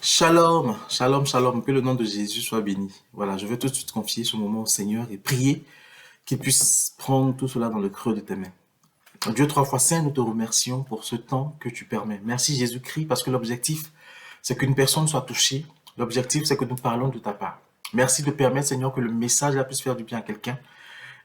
Shalom, shalom, shalom, que le nom de Jésus soit béni. Voilà, je veux tout de suite confier ce moment au Seigneur et prier qu'il puisse prendre tout cela dans le creux de tes mains. Dieu trois fois saint, nous te remercions pour ce temps que tu permets. Merci Jésus-Christ parce que l'objectif, c'est qu'une personne soit touchée. L'objectif, c'est que nous parlons de ta part. Merci de permettre, Seigneur, que le message là puisse faire du bien à quelqu'un.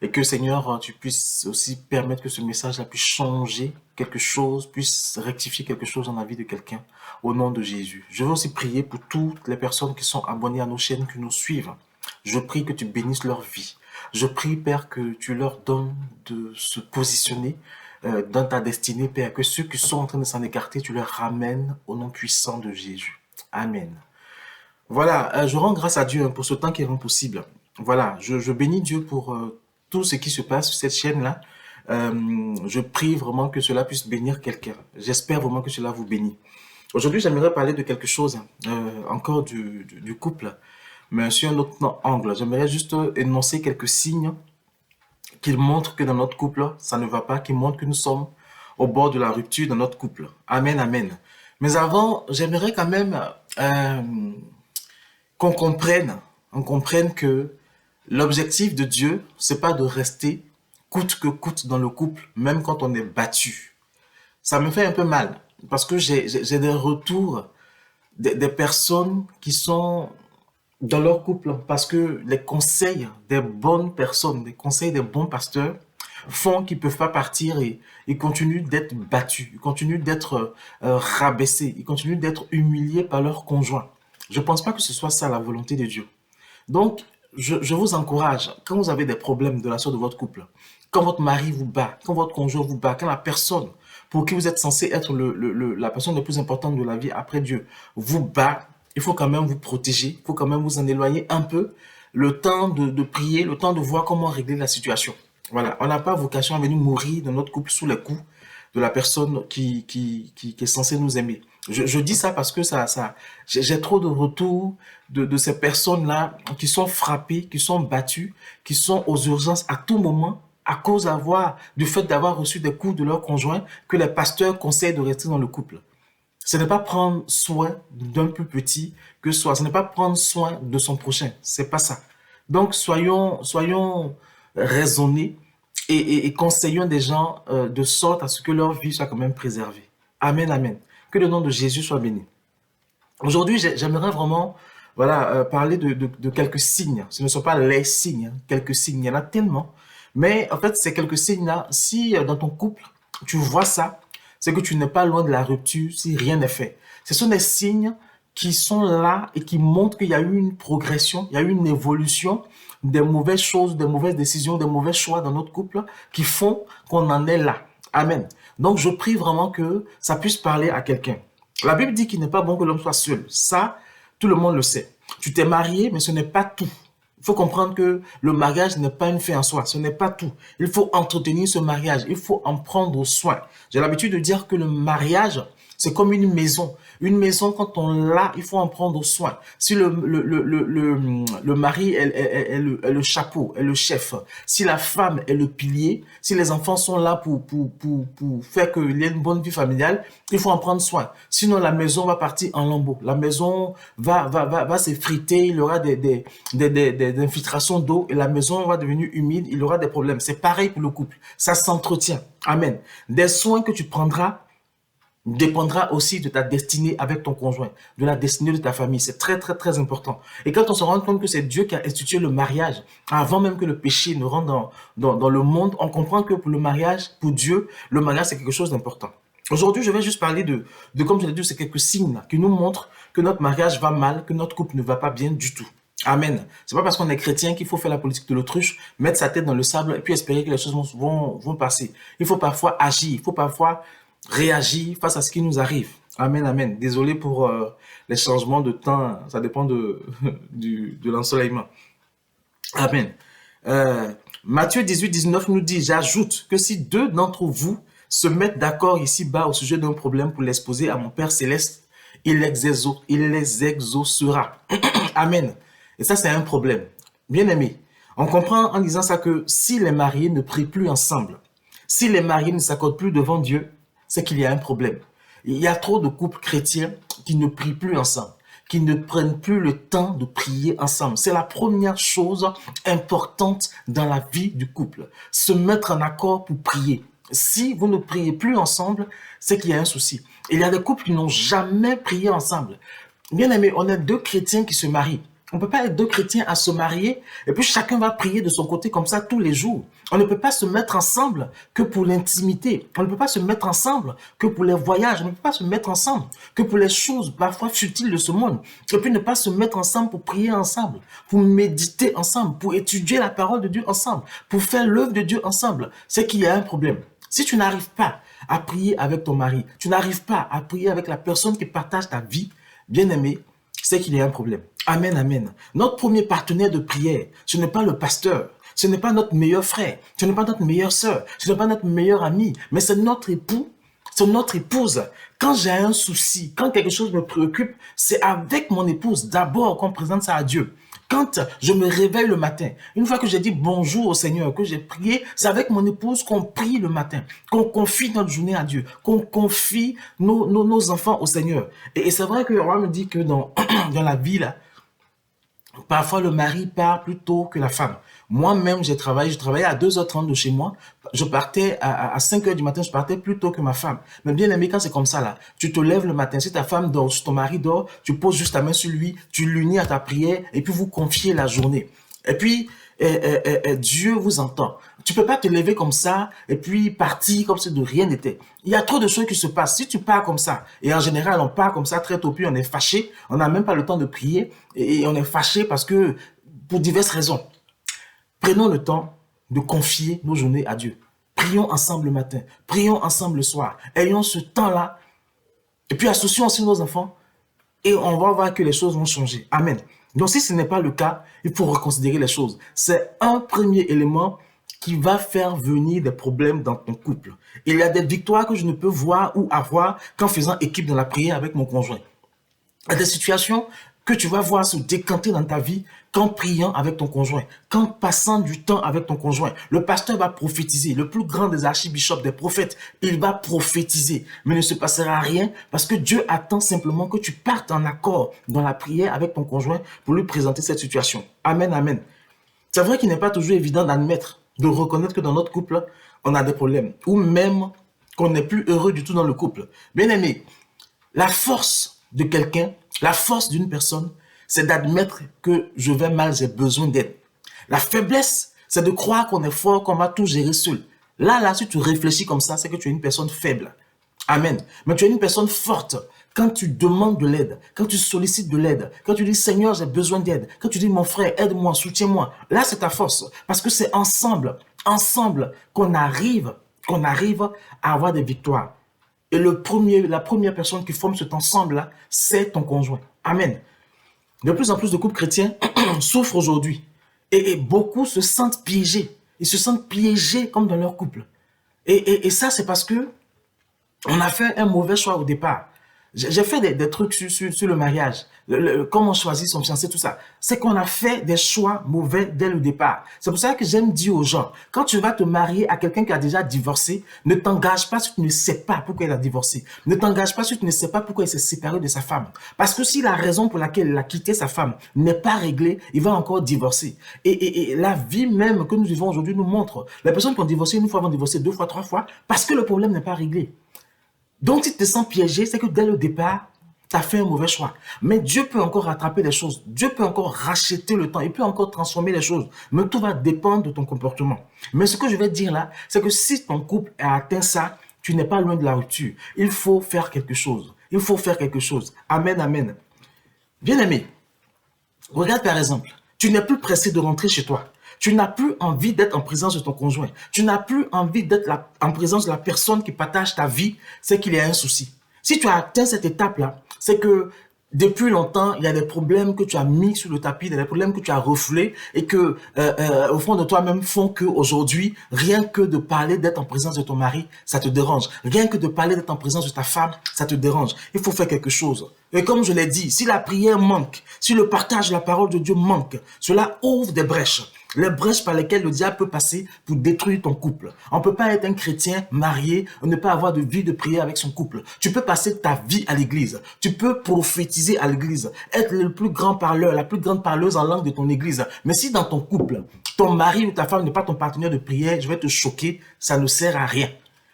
Et que, Seigneur, tu puisses aussi permettre que ce message-là puisse changer quelque chose, puisse rectifier quelque chose dans la vie de quelqu'un, au nom de Jésus. Je veux aussi prier pour toutes les personnes qui sont abonnées à nos chaînes, qui nous suivent. Je prie que tu bénisses leur vie. Je prie, Père, que tu leur donnes de se positionner dans ta destinée, Père, que ceux qui sont en train de s'en écarter, tu les ramènes au nom puissant de Jésus. Amen. Voilà, je rends grâce à Dieu pour ce temps qui est rend possible. Voilà, je bénis Dieu pour tout ce qui se passe sur cette chaîne-là. Je prie vraiment que cela puisse bénir quelqu'un. J'espère vraiment que cela vous bénit. Aujourd'hui, j'aimerais parler de quelque chose, encore du couple, mais sur un autre angle. J'aimerais juste énoncer quelques signes qui montrent que dans notre couple, ça ne va pas, qui montrent que nous sommes au bord de la rupture dans notre couple. Amen, amen. Mais avant, j'aimerais quand même qu'on comprenne, on comprenne que l'objectif de Dieu, c'est pas de rester coûte que coûte dans le couple, même quand on est battu. Ça me fait un peu mal, parce que j'ai des retours des personnes qui sont dans leur couple, parce que les conseils des bonnes personnes, les conseils des bons pasteurs font qu'ils peuvent pas partir et ils continuent d'être battus, ils continuent d'être rabaissés, ils continuent d'être humiliés par leur conjoint. Je pense pas que ce soit ça la volonté de Dieu. Donc, je vous encourage, quand vous avez des problèmes de la sorte de votre couple, quand votre mari vous bat, quand votre conjoint vous bat, quand la personne pour qui vous êtes censé être la personne la plus importante de la vie après Dieu vous bat, il faut quand même vous protéger, il faut quand même vous en éloigner un peu, le temps de prier, le temps de voir comment régler la situation. Voilà, on n'a pas vocation à venir mourir dans notre couple sous les coups de la personne qui est censée nous aimer. Je dis ça parce que j'ai trop de retours de ces personnes-là qui sont frappées, qui sont battues, qui sont aux urgences à tout moment à cause du fait d'avoir reçu des coups de leur conjoint que les pasteurs conseillent de rester dans le couple. Ce n'est pas prendre soin d'un plus petit que soi. Ce n'est pas prendre soin de son prochain. C'est pas ça. Donc, soyons raisonnés et conseillons des gens de sorte à ce que leur vie soit quand même préservée. Amen, amen. Que le nom de Jésus soit béni. Aujourd'hui, j'aimerais vraiment parler de quelques signes. Ce ne sont pas les signes, hein, quelques signes. Il y en a tellement. Mais en fait, ces quelques signes-là, si dans ton couple, tu vois ça, c'est que tu n'es pas loin de la rupture si rien n'est fait. Ce sont des signes qui sont là et qui montrent qu'il y a eu une progression, il y a eu une évolution des mauvaises choses, des mauvaises décisions, des mauvais choix dans notre couple qui font qu'on en est là. Amen. Donc, je prie vraiment que ça puisse parler à quelqu'un. La Bible dit qu'il n'est pas bon que l'homme soit seul. Ça, tout le monde le sait. Tu t'es marié, mais ce n'est pas tout. Il faut comprendre que le mariage n'est pas une fin en soi, ce n'est pas tout. Il faut entretenir ce mariage, il faut en prendre soin. J'ai l'habitude de dire que le mariage, c'est comme une maison. Une maison, quand on l'a, il faut en prendre soin. Si le mari est le chapeau, est le chef, si la femme est le pilier, si les enfants sont là pour faire qu'il y ait une bonne vie familiale, il faut en prendre soin. Sinon, la maison va partir en lambeaux. La maison va s'effriter, il y aura des infiltrations d'eau et la maison va devenir humide, il y aura des problèmes. C'est pareil pour le couple. Ça s'entretient. Amen. Des soins que tu prendras dépendra aussi de ta destinée avec ton conjoint, de la destinée de ta famille. C'est très, très, très important. Et quand on se rend compte que c'est Dieu qui a institué le mariage, avant même que le péché ne rentre dans le monde, on comprend que pour le mariage, pour Dieu, le mariage, c'est quelque chose d'important. Aujourd'hui, je vais juste parler comme je l'ai dit, c'est quelques signes là, qui nous montrent que notre mariage va mal, que notre couple ne va pas bien du tout. Amen. C'est pas parce qu'on est chrétien qu'il faut faire la politique de l'autruche, mettre sa tête dans le sable et puis espérer que les choses vont passer. Il faut parfois agir, il faut parfois réagir face à ce qui nous arrive. Amen, amen. Désolé pour les changements de temps, ça dépend de l'ensoleillement. Amen. Matthieu 18-19 nous dit, j'ajoute que si deux d'entre vous se mettent d'accord ici-bas au sujet d'un problème pour l'exposer à mon Père Céleste, il les exaucera. Amen. Et ça, c'est un problème. Bien aimé, on comprend en disant ça que si les mariés ne prient plus ensemble, si les mariés ne s'accordent plus devant Dieu, c'est qu'il y a un problème. Il y a trop de couples chrétiens qui ne prient plus ensemble, qui ne prennent plus le temps de prier ensemble. C'est la première chose importante dans la vie du couple. Se mettre en accord pour prier. Si vous ne priez plus ensemble, c'est qu'il y a un souci. Il y a des couples qui n'ont jamais prié ensemble. Bien aimé, on est deux chrétiens qui se marient. On ne peut pas être deux chrétiens à se marier et puis chacun va prier de son côté comme ça tous les jours. On ne peut pas se mettre ensemble que pour l'intimité. On ne peut pas se mettre ensemble que pour les voyages. On ne peut pas se mettre ensemble que pour les choses parfois futiles de ce monde. Et puis ne pas se mettre ensemble pour prier ensemble, pour méditer ensemble, pour étudier la parole de Dieu ensemble, pour faire l'œuvre de Dieu ensemble. C'est qu'il y a un problème. Si tu n'arrives pas à prier avec ton mari, tu n'arrives pas à prier avec la personne qui partage ta vie, bien aimé, c'est qu'il y a un problème. Amen, amen. Notre premier partenaire de prière, ce n'est pas le pasteur, ce n'est pas notre meilleur frère, ce n'est pas notre meilleure sœur, ce n'est pas notre meilleur ami, mais c'est notre époux, c'est notre épouse. Quand j'ai un souci, quand quelque chose me préoccupe, c'est avec mon épouse d'abord qu'on présente ça à Dieu. Quand je me réveille le matin, une fois que j'ai dit bonjour au Seigneur, que j'ai prié, c'est avec mon épouse qu'on prie le matin, qu'on confie notre journée à Dieu, qu'on confie nos enfants au Seigneur. Et c'est vrai que le roi me dit que dans la vie, là, parfois le mari part plus tôt que la femme. Moi-même, je travaillais à 2h30 de chez moi. Je partais à 5h du matin, je partais plus tôt que ma femme. Mais bien aimé, quand c'est comme ça, là, tu te lèves le matin, si ta femme dort, si ton mari dort, tu poses juste ta main sur lui, tu l'unis à ta prière, et puis vous confiez la journée. Et puis, Dieu vous entend. Tu peux pas te lever comme ça, et puis partir comme si de rien n'était. Il y a trop de choses qui se passent. Si tu pars comme ça, et en général, on part comme ça très tôt, puis on est fâché, on n'a même pas le temps de prier, et on est fâché parce que, pour diverses raisons. Prenons le temps de confier nos journées à Dieu. Prions ensemble le matin. Prions ensemble le soir. Ayons ce temps-là. Et puis associons aussi nos enfants. Et on va voir que les choses vont changer. Amen. Donc si ce n'est pas le cas, il faut reconsidérer les choses. C'est un premier élément qui va faire venir des problèmes dans ton couple. Il y a des victoires que je ne peux voir ou avoir qu'en faisant équipe dans la prière avec mon conjoint. Il y a des situations que tu vas voir se décanter dans ta vie qu'en priant avec ton conjoint, qu'en passant du temps avec ton conjoint. Le pasteur va prophétiser, le plus grand des archibishops, des prophètes, il va prophétiser, mais il ne se passera rien parce que Dieu attend simplement que tu partes en accord dans la prière avec ton conjoint pour lui présenter cette situation. Amen, amen. C'est vrai qu'il n'est pas toujours évident d'admettre, de reconnaître que dans notre couple, on a des problèmes, ou même qu'on n'est plus heureux du tout dans le couple. Bien aimé, la force de quelqu'un, la force d'une personne, c'est d'admettre que je vais mal, j'ai besoin d'aide. La faiblesse, c'est de croire qu'on est fort, qu'on va tout gérer seul. Là, si tu réfléchis comme ça, c'est que tu es une personne faible. Amen. Mais tu es une personne forte. Quand tu demandes de l'aide, quand tu sollicites de l'aide, quand tu dis Seigneur, j'ai besoin d'aide, quand tu dis mon frère, aide-moi, soutiens-moi, là c'est ta force. Parce que c'est ensemble qu'on arrive à avoir des victoires. Et la première personne qui forme cet ensemble-là, c'est ton conjoint. Amen. De plus en plus de couples chrétiens souffrent aujourd'hui. Et beaucoup se sentent piégés. Ils se sentent piégés comme dans leur couple. Et ça, c'est parce que on a fait un mauvais choix au départ. J'ai fait des trucs sur le mariage, comment choisir son fiancé, tout ça. C'est qu'on a fait des choix mauvais dès le départ. C'est pour ça que j'aime dire aux gens, quand tu vas te marier à quelqu'un qui a déjà divorcé, ne t'engage pas si tu ne sais pas pourquoi il a divorcé. Ne t'engage pas si tu ne sais pas pourquoi il s'est séparé de sa femme. Parce que si la raison pour laquelle il a quitté sa femme n'est pas réglée, il va encore divorcer. Et la vie même que nous vivons aujourd'hui nous montre, les personnes qui ont divorcé une fois vont divorcer 2 fois, 3 fois, parce que le problème n'est pas réglé. Donc, si tu te sens piégé, c'est que dès le départ, tu as fait un mauvais choix. Mais Dieu peut encore rattraper les choses. Dieu peut encore racheter le temps. Il peut encore transformer les choses. Mais tout va dépendre de ton comportement. Mais ce que je vais dire là, c'est que si ton couple a atteint ça, tu n'es pas loin de la rupture. Il faut faire quelque chose. Il faut faire quelque chose. Amen, amen. Bien aimé, regarde par exemple, tu n'es plus pressé de rentrer chez toi. Tu n'as plus envie d'être en présence de ton conjoint. Tu n'as plus envie d'être en présence de la personne qui partage ta vie. C'est qu'il y a un souci. Si tu as atteint cette étape-là, c'est que depuis longtemps, il y a des problèmes que tu as mis sur le tapis, il y a des problèmes que tu as refoulés et que, au fond de toi-même, font qu'aujourd'hui, rien que de parler d'être en présence de ton mari, ça te dérange. Rien que de parler d'être en présence de ta femme, ça te dérange. Il faut faire quelque chose. Et comme je l'ai dit, si la prière manque, si le partage de la parole de Dieu manque, cela ouvre des brèches. Les brèches par lesquelles le diable peut passer pour détruire ton couple. On ne peut pas être un chrétien marié et ne pas avoir de vie de prière avec son couple. Tu peux passer ta vie à l'église. Tu peux prophétiser à l'église. Être le plus grand parleur, la plus grande parleuse en langue de ton église. Mais si dans ton couple, ton mari ou ta femme n'est pas ton partenaire de prière, je vais te choquer, ça ne sert à rien.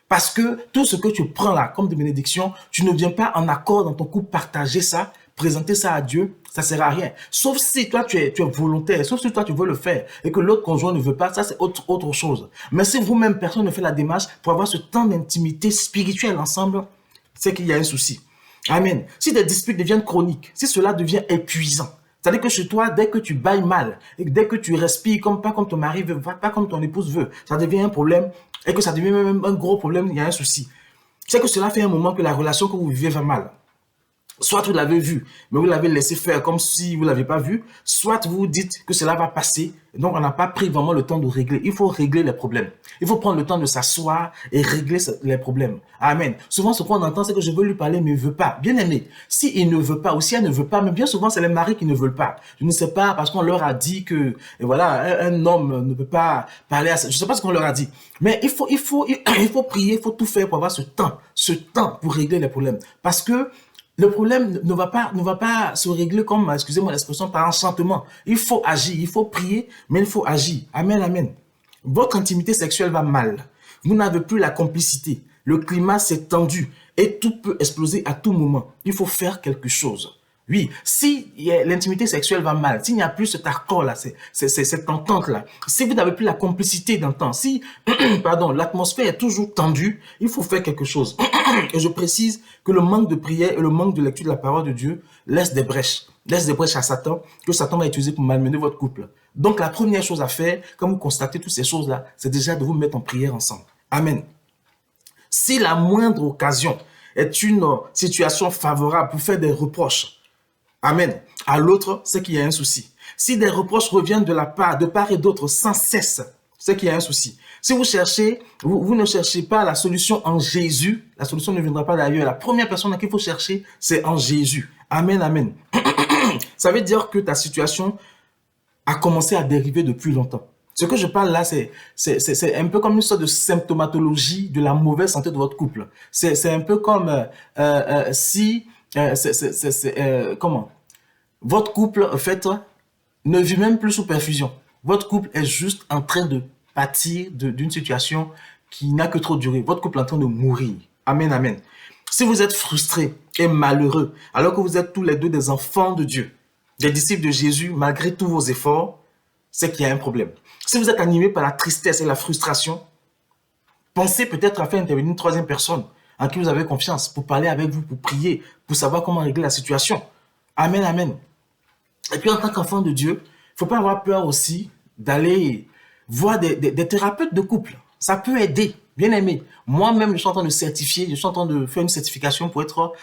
Parce que tout ce que tu prends là comme de bénédiction, tu ne viens pas en accord dans ton couple partager ça, présenter ça à Dieu, ça sert à rien. Sauf si toi tu es volontaire, sauf si toi tu veux le faire et que l'autre conjoint ne veut pas, ça c'est autre chose. Mais si vous-même personne ne fait la démarche pour avoir ce temps d'intimité spirituelle ensemble, c'est qu'il y a un souci. Amen. Si des disputes deviennent chroniques, si cela devient épuisant, c'est-à-dire que chez toi, dès que tu bailles mal, et dès que tu respires pas comme ton mari veut, pas comme ton épouse veut, ça devient un problème, et que ça devient même un gros problème, il y a un souci. C'est que cela fait un moment que la relation que vous vivez va mal. Soit vous l'avez vu, mais vous l'avez laissé faire comme si vous ne l'avez pas vu, soit vous dites que cela va passer, donc on n'a pas pris vraiment le temps de régler. Il faut régler les problèmes. Il faut prendre le temps de s'asseoir et régler les problèmes. Amen. Souvent, ce qu'on entend, c'est que je veux lui parler, mais il ne veut pas. Bien aimé, s'il ne veut pas ou si elle ne veut pas, mais bien souvent, c'est les maris qui ne veulent pas. Je ne sais pas, parce qu'on leur a dit que, et voilà, un homme ne peut pas parler à ça. Je ne sais pas ce qu'on leur a dit. Mais il faut prier, il faut tout faire pour avoir ce temps pour régler les problèmes. Parce que le problème ne va pas se régler comme, excusez-moi l'expression, par enchantement. Il faut agir, il faut prier, mais il faut agir. Amen, amen. Votre intimité sexuelle va mal. Vous n'avez plus la complicité. Le climat s'est tendu et tout peut exploser à tout moment. Il faut faire quelque chose. Oui, si l'intimité sexuelle va mal, s'il n'y a plus cet accord-là, cette entente-là, si vous n'avez plus la complicité d'un temps, si pardon, l'atmosphère est toujours tendue, il faut faire quelque chose. Et je précise que le manque de prière et le manque de lecture de la parole de Dieu laisse des brèches à Satan, que Satan va utiliser pour malmener votre couple. Donc la première chose à faire, quand vous constatez toutes ces choses-là, c'est déjà de vous mettre en prière ensemble. Amen. Si la moindre occasion est une situation favorable pour faire des reproches, amen, à l'autre, c'est qu'il y a un souci. Si des reproches reviennent de part et d'autre sans cesse, c'est qu'il y a un souci. Si vous cherchez, vous ne cherchez pas la solution en Jésus, la solution ne viendra pas d'ailleurs. La première personne à qui il faut chercher, c'est en Jésus. Amen, amen. Ça veut dire que ta situation a commencé à dériver depuis longtemps. Ce que je parle là, c'est un peu comme une sorte de symptomatologie de la mauvaise santé de votre couple. C'est un peu comme si... comment votre couple, en fait, ne vit même plus sous perfusion. Votre couple est juste en train de pâtir d'une situation qui n'a que trop duré. Votre couple est en train de mourir. Amen, amen. Si vous êtes frustré et malheureux, alors que vous êtes tous les deux des enfants de Dieu, des disciples de Jésus, malgré tous vos efforts, c'est qu'il y a un problème. Si vous êtes animé par la tristesse et la frustration, pensez peut-être à faire intervenir une troisième personne en qui vous avez confiance, pour parler avec vous, pour prier, pour savoir comment régler la situation. Amen, amen. Et puis en tant qu'enfant de Dieu, il ne faut pas avoir peur aussi d'aller voir des thérapeutes de couple. Ça peut aider, bien aimé. Moi-même, je suis en train de certifier, je suis en train de faire une certification pour être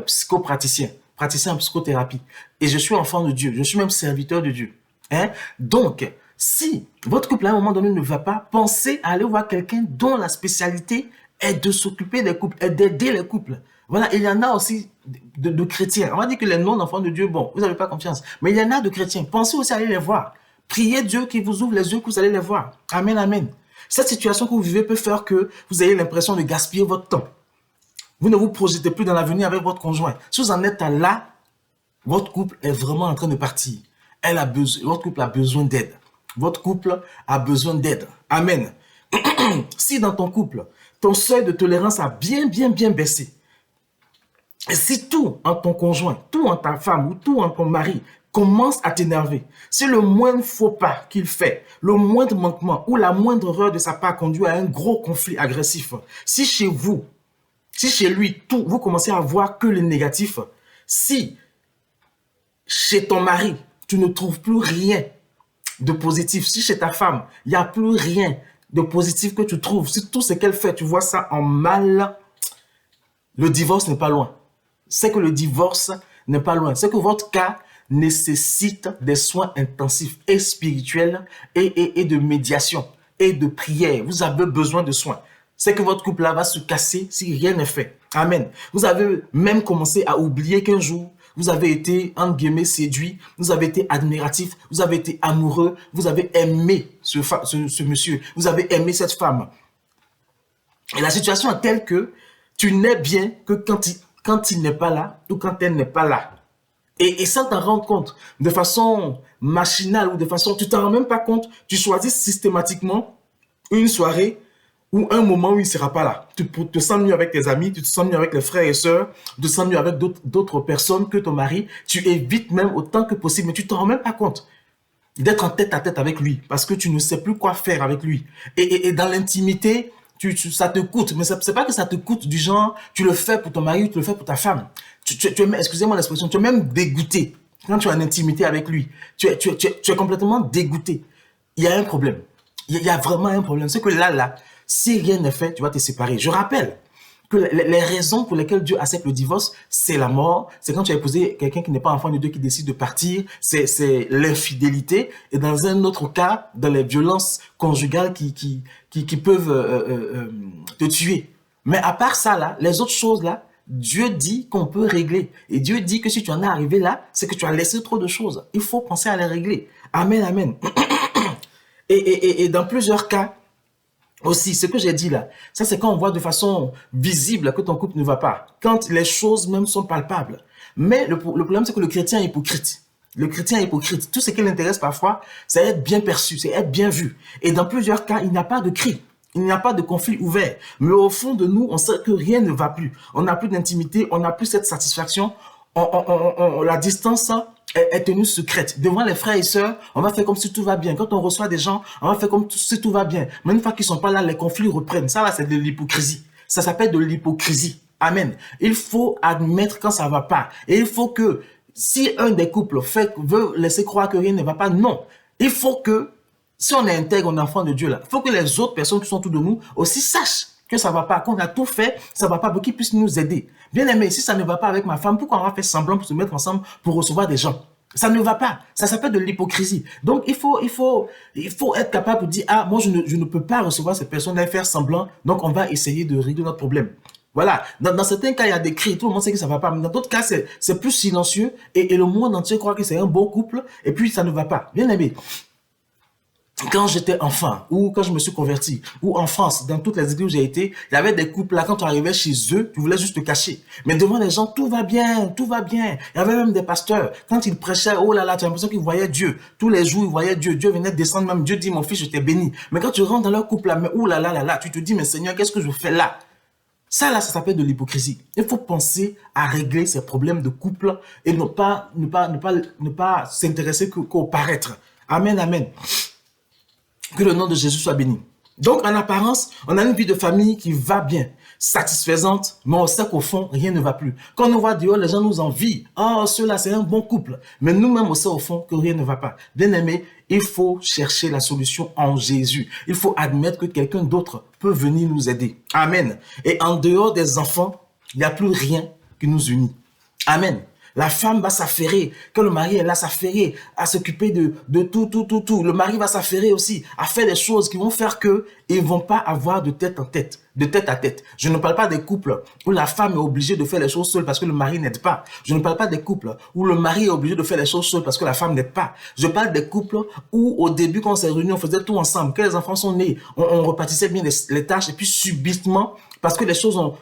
psychopraticien, praticien en psychothérapie. Et je suis enfant de Dieu, je suis même serviteur de Dieu. Hein? Donc, si votre couple à un moment donné ne va pas, pensez à aller voir quelqu'un dont la spécialité est de s'occuper des couples, est d'aider les couples. Voilà, il y en a aussi de chrétiens. On va dire que les non-enfants de Dieu, bon, vous n'avez pas confiance. Mais il y en a de chrétiens. Pensez aussi à aller les voir. Priez Dieu qui vous ouvre les yeux, que vous allez les voir. Amen, amen. Cette situation que vous vivez peut faire que vous ayez l'impression de gaspiller votre temps. Vous ne vous projetez plus dans l'avenir avec votre conjoint. Si vous en êtes à là, votre couple est vraiment en train de partir. Votre couple a besoin d'aide. Votre couple a besoin d'aide. Amen. Si dans ton couple, ton seuil de tolérance a bien baissé, et si tout en ton conjoint, tout en ta femme ou tout en ton mari commence à t'énerver, si le moindre faux pas qu'il fait, le moindre manquement ou la moindre erreur de sa part conduit à un gros conflit agressif, si chez vous, si chez lui, tout, vous commencez à voir que le négatif, si chez ton mari, tu ne trouves plus rien de positif, si chez ta femme, il n'y a plus rien de positif que tu trouves, si tout ce qu'elle fait, tu vois ça en mal, le divorce n'est pas loin. C'est que le divorce n'est pas loin. C'est que votre cas nécessite des soins intensifs et spirituels et de médiation et de prière. Vous avez besoin de soins. C'est que votre couple là va se casser si rien n'est fait. Amen. Vous avez même commencé à oublier qu'un jour, vous avez été, entre guillemets, séduit, vous avez été admiratif, vous avez été amoureux, vous avez aimé ce monsieur, vous avez aimé cette femme. Et la situation est telle que tu n'es bien que quand il n'est pas là ou quand elle n'est pas là. Et sans t'en rendre compte, de façon machinale ou de façon, tu t'en rends même pas compte, tu choisis systématiquement une soirée ou un moment où il ne sera pas là. Tu te sens mieux avec tes amis, tu te sens mieux avec les frères et sœurs, tu te sens mieux avec d'autres personnes que ton mari. Tu évites même autant que possible, mais tu ne t'en rends même pas compte d'être en tête à tête avec lui parce que tu ne sais plus quoi faire avec lui. Et dans l'intimité, ça te coûte, mais c'est pas que ça te coûte du genre, tu le fais pour ton mari ou tu le fais pour ta femme. Excusez-moi l'expression, tu es même dégoûté quand tu es en intimité avec lui. Tu es complètement dégoûté. Il y a un problème. Il y a vraiment un problème. C'est que là, si rien n'est fait, tu vas te séparer. Je rappelle que les raisons pour lesquelles Dieu accepte le divorce, c'est la mort, c'est quand tu as épousé quelqu'un qui n'est pas enfant de Dieu, qui décide de partir, c'est l'infidélité, et dans un autre cas, dans les violences conjugales qui peuvent te tuer. Mais à part ça, là, les autres choses, là, Dieu dit qu'on peut régler. Et Dieu dit que si tu en es arrivé là, c'est que tu as laissé trop de choses. Il faut penser à les régler. Amen, amen. Et dans plusieurs cas, aussi, ce que j'ai dit là, ça c'est quand on voit de façon visible que ton couple ne va pas. Quand les choses même sont palpables. Mais le problème, c'est que le chrétien est hypocrite. Le chrétien est hypocrite. Tout ce qui l'intéresse parfois, c'est être bien perçu, c'est être bien vu. Et dans plusieurs cas, il n'y a pas de cri. Il n'y a pas de conflit ouvert. Mais au fond de nous, on sait que rien ne va plus. On n'a plus d'intimité, on n'a plus cette satisfaction. La distance est tenue secrète. Devant les frères et sœurs, on va faire comme si tout va bien. Quand on reçoit des gens, on va faire comme si tout va bien. Mais une fois qu'ils sont pas là, les conflits reprennent. Ça, là, c'est de l'hypocrisie. Ça s'appelle de l'hypocrisie. Amen. Il faut admettre quand ça va pas. Et il faut que, si un des couples veut laisser croire que rien ne va pas, non. Il faut que, si on est intègre, on est enfant de Dieu là, il faut que les autres personnes qui sont autour de nous aussi sachent que ça va pas, qu'on a tout fait, ça va pas, pour qu'ils puissent nous aider. Bien aimé, si ça ne va pas avec ma femme, pourquoi on va faire semblant pour se mettre ensemble pour recevoir des gens? Ça ne va pas. Ça s'appelle de l'hypocrisie. Donc, il faut être capable de dire, ah, moi, je ne peux pas recevoir ces personnes-là et faire semblant. Donc, on va essayer de régler notre problème. Voilà. Dans certains cas, il y a des cris. Tout le monde sait que ça va pas. Mais dans d'autres cas, c'est plus silencieux. Et le monde entier croit que c'est un bon couple. Et puis, ça ne va pas. Bien aimé. Quand j'étais enfant, ou quand je me suis converti, ou en France, dans toutes les églises où j'ai été, il y avait des couples là, quand tu arrivais chez eux, tu voulais juste te cacher. Mais devant les gens, tout va bien, tout va bien. Il y avait même des pasteurs, quand ils prêchaient, oh là là, tu as l'impression qu'ils voyaient Dieu. Tous les jours, ils voyaient Dieu. Dieu venait descendre, même Dieu dit, mon fils, je t'ai béni. Mais quand tu rentres dans leur couple là, mais oh là là là là, tu te dis, mais Seigneur, qu'est-ce que je fais là? Ça là, ça s'appelle de l'hypocrisie. Il faut penser à régler ces problèmes de couple et ne pas s'intéresser qu'au paraître. Amen, amen. Que le nom de Jésus soit béni. Donc, en apparence, on a une vie de famille qui va bien, satisfaisante, mais on sait qu'au fond, rien ne va plus. Quand on voit dehors, les gens nous envient. Oh, ceux-là, c'est un bon couple. Mais nous-mêmes, on sait au fond que rien ne va pas. Bien aimé, il faut chercher la solution en Jésus. Il faut admettre que quelqu'un d'autre peut venir nous aider. Amen. Et en dehors des enfants, il n'y a plus rien qui nous unit. Amen. La femme va s'affairer, quand le mari est là, s'affairer, à s'occuper de tout. Le mari va s'affairer aussi, à faire des choses qui vont faire que ils vont pas avoir de tête à tête. Je ne parle pas des couples où la femme est obligée de faire les choses seule parce que le mari n'aide pas. Je ne parle pas des couples où le mari est obligé de faire les choses seule parce que la femme n'aide pas. Je parle des couples où au début, quand on s'est réunis, on faisait tout ensemble. Quand les enfants sont nés, on repartissait bien les tâches et puis subitement, parce que les choses ont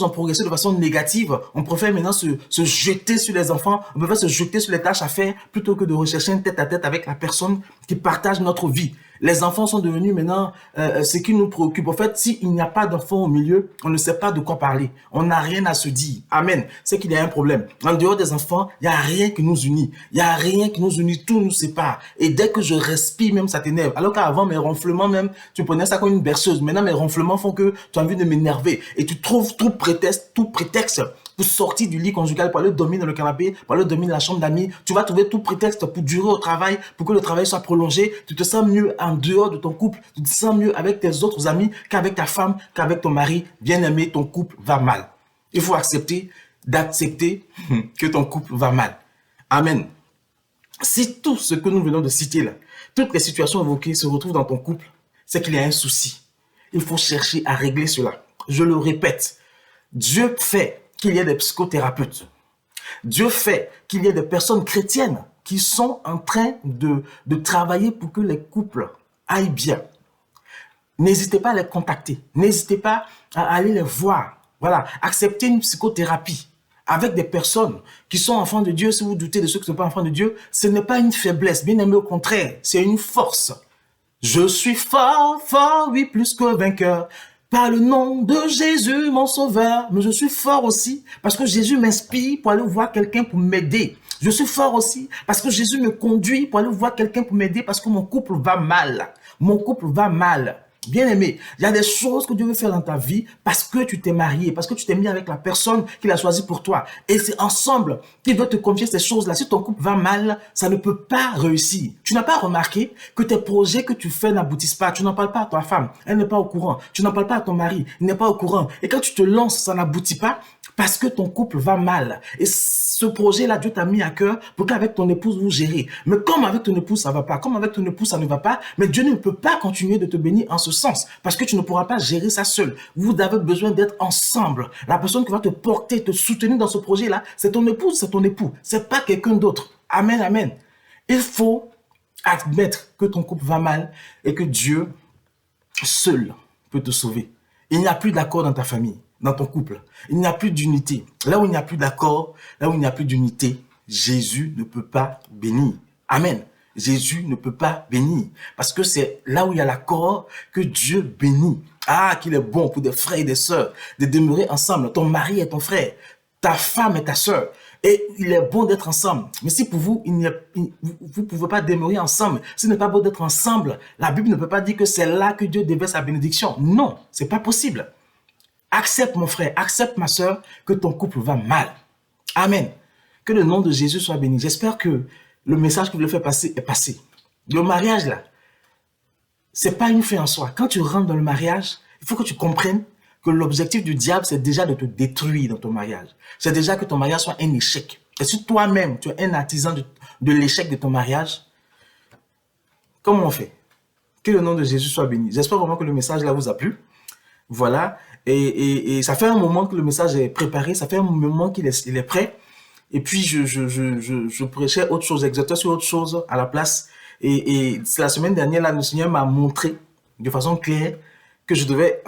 progressé de façon négative. On préfère maintenant se jeter sur les enfants, on préfère se jeter sur les tâches à faire plutôt que de rechercher un tête-à-tête avec la personne qui partage notre vie. Les enfants sont devenus maintenant ce qui nous préoccupe. En fait, s'il n'y a pas d'enfants au milieu, on ne sait pas de quoi parler. On n'a rien à se dire. Amen. C'est qu'il y a un problème. En dehors des enfants, il n'y a rien qui nous unit. Il n'y a rien qui nous unit. Tout nous sépare. Et dès que je respire, même ça t'énerve. Alors qu'avant, mes ronflements même, tu prenais ça comme une berceuse. Maintenant, mes ronflements font que tu as envie de m'énerver. Et tu trouves tout prétexte pour sortir du lit conjugal, pour aller dormir dans le canapé, pour aller dormir dans la chambre d'amis. Tu vas trouver tout prétexte pour durer au travail, pour que le travail soit prolongé. Tu te sens mieux en dehors de ton couple. Tu te sens mieux avec tes autres amis qu'avec ta femme, qu'avec ton mari. Bien aimé, ton couple va mal. Il faut d'accepter que ton couple va mal. Amen. Si tout ce que nous venons de citer là, toutes les situations évoquées se retrouvent dans ton couple, c'est qu'il y a un souci. Il faut chercher à régler cela. Je le répète, Dieu fait qu'il y ait des psychothérapeutes. Dieu fait qu'il y ait des personnes chrétiennes qui sont en train de travailler pour que les couples aillent bien. N'hésitez pas à les contacter. N'hésitez pas à aller les voir. Voilà, acceptez une psychothérapie avec des personnes qui sont enfants de Dieu. Si vous doutez de ceux qui ne sont pas enfants de Dieu, ce n'est pas une faiblesse, bien aimé, au contraire, c'est une force. Je suis fort, fort, oui, plus que vainqueur, par le nom de Jésus, mon sauveur. Mais je suis fort aussi parce que Jésus m'inspire pour aller voir quelqu'un pour m'aider. Je suis fort aussi parce que Jésus me conduit pour aller voir quelqu'un pour m'aider parce que mon couple va mal. Mon couple va mal. Bien aimé, il y a des choses que Dieu veut faire dans ta vie parce que tu t'es marié, parce que tu t'es mis avec la personne qu'il a choisie pour toi. Et c'est ensemble qu'il doit te confier ces choses-là. Si ton couple va mal, ça ne peut pas réussir. Tu n'as pas remarqué que tes projets que tu fais n'aboutissent pas. Tu n'en parles pas à ta femme, elle n'est pas au courant. Tu n'en parles pas à ton mari, il n'est pas au courant. Et quand tu te lances, ça n'aboutit pas parce que ton couple va mal. Et ce projet-là, Dieu t'a mis à cœur pour qu'avec ton épouse, vous gérez. Mais comme avec ton épouse, ça ne va pas, comme avec ton épouse, ça ne va pas, mais Dieu ne peut pas continuer de te bénir en ce sens parce que tu ne pourras pas gérer ça seul. Vous avez besoin d'être ensemble. La personne qui va te porter, te soutenir dans ce projet-là, c'est ton épouse, c'est ton époux. C'est pas quelqu'un d'autre. Amen, amen. Il faut admettre que ton couple va mal et que Dieu seul peut te sauver. Il n'y a plus d'accord dans ta famille, dans ton couple. Il n'y a plus d'unité. Là où il n'y a plus d'accord, là où il n'y a plus d'unité, Jésus ne peut pas bénir. Amen. Jésus ne peut pas bénir. Parce que c'est là où il y a l'accord que Dieu bénit. Ah, qu'il est bon pour des frères et des sœurs de demeurer ensemble. Ton mari est ton frère. Ta femme est ta sœur. Et il est bon d'être ensemble. Mais si pour vous, vous ne pouvez pas demeurer ensemble, ce n'est pas bon d'être ensemble, la Bible ne peut pas dire que c'est là que Dieu déverse sa bénédiction. Non, c'est pas possible. Accepte mon frère, accepte ma sœur, que ton couple va mal. Amen. Que le nom de Jésus soit béni. J'espère que le message que je voulais faire passer est passé. Le mariage là, c'est pas une fin en soi. Quand tu rentres dans le mariage, il faut que tu comprennes que l'objectif du diable, c'est déjà de te détruire dans ton mariage. C'est déjà que ton mariage soit un échec. Et si toi-même, tu es un artisan de l'échec de ton mariage, comment on fait? Que le nom de Jésus soit béni. J'espère vraiment que le message là vous a plu. Voilà. Et ça fait un moment que le message est préparé. Ça fait un moment qu'il est prêt. Et puis, je prêchais autre chose, exhortais sur autre chose à la place. Et la semaine dernière, là, le Seigneur m'a montré de façon claire que je devais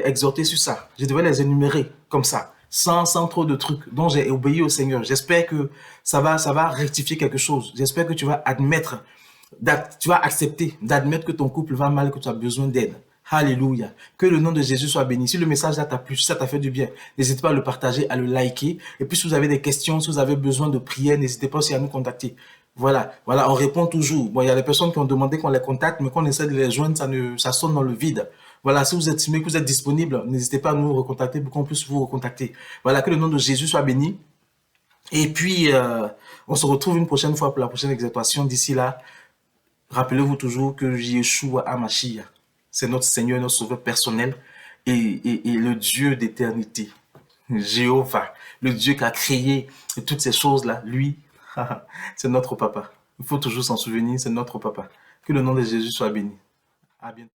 exhorter sur ça. Je devais les énumérer comme ça, sans trop de trucs, dont j'ai obéi au Seigneur. J'espère que ça va rectifier quelque chose. J'espère que tu vas admettre, tu vas accepter d'admettre que ton couple va mal, que tu as besoin d'aide. Alléluia. Que le nom de Jésus soit béni. Si le message là t'a plu, si ça t'a fait du bien, n'hésitez pas à le partager, à le liker. Et puis si vous avez des questions, si vous avez besoin de prière, n'hésitez pas aussi à nous contacter. Voilà, on répond toujours. Bon, il y a des personnes qui ont demandé qu'on les contacte, mais quand on essaie de les joindre, ça sonne dans le vide. Voilà, si vous estimez que vous êtes disponible, n'hésitez pas à nous recontacter pour qu'on puisse vous recontacter. Voilà, que le nom de Jésus soit béni. Et puis, on se retrouve une prochaine fois pour la prochaine exhortation. D'ici là, rappelez-vous toujours que Yeshua HaMashiach, c'est notre Seigneur, notre Sauveur personnel et le Dieu d'éternité. Jéhovah, le Dieu qui a créé toutes ces choses-là, lui, c'est notre papa. Il faut toujours s'en souvenir, c'est notre papa. Que le nom de Jésus soit béni. À bientôt.